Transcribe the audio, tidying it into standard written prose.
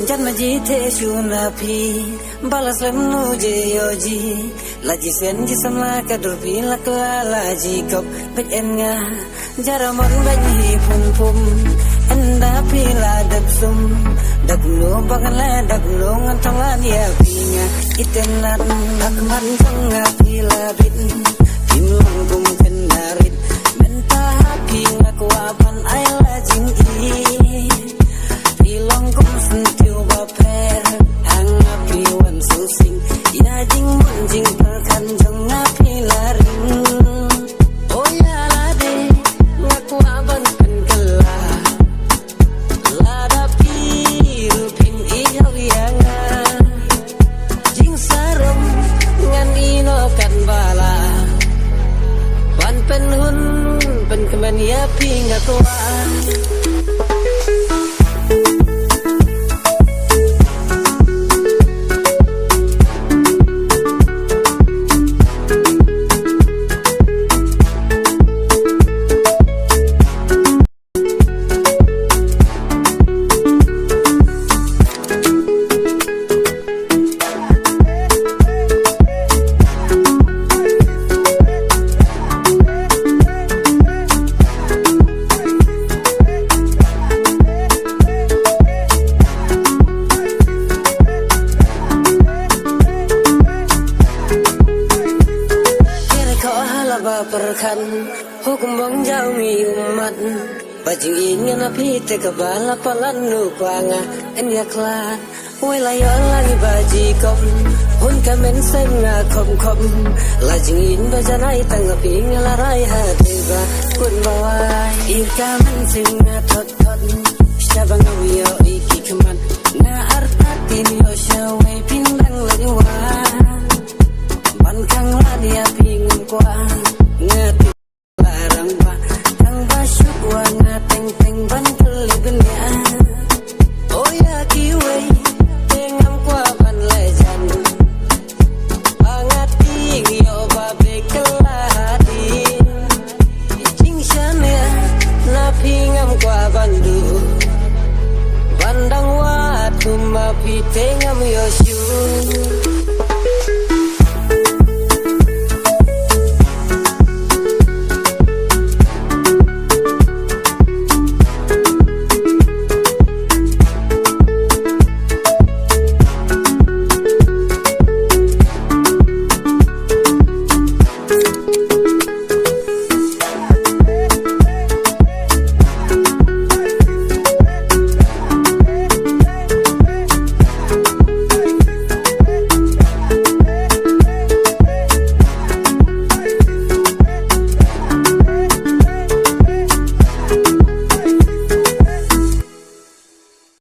Jangan jite shunapi balas lemnu je yoji laji senji samla kadurpi lakla laji kop bejenga jaramon banyi pum pum enda pila dabsum daglo bagala daglo ngantangan ya pinya itenlan akman tanga pila bit kimlang kum kenarit menta hapi ngakwapan ay lajing i ilong kum sentiu baper hangapi wan susing ya jing munjing perkan jong ngapi laring oh ya lade ngakwapan penkela lada piru pin ihaw yanga jing sarem ngan ino kan bala pan penhun pen kemen ya pi ngakwan. Perkan hukum bang jauh umat baju ingin api tekabala palan nupanga enyaklan wilayah lagi baji kom hun kamen senga kom kom lajingin bajanai tanggapi ngelarai hati ba kun bawai ikamen senga tot tot syabang awiyo iki keman na artatin yo syawai pindang lanywa bankang lani api ngkuang ngati larang ba kang basyuk wa ngateng teng ban kelibnya oh ya kiwe tengam kwa ban lejan angati yo babe keladi jing syane na pingam kwa bandu bandang wa tuma pi tengam yo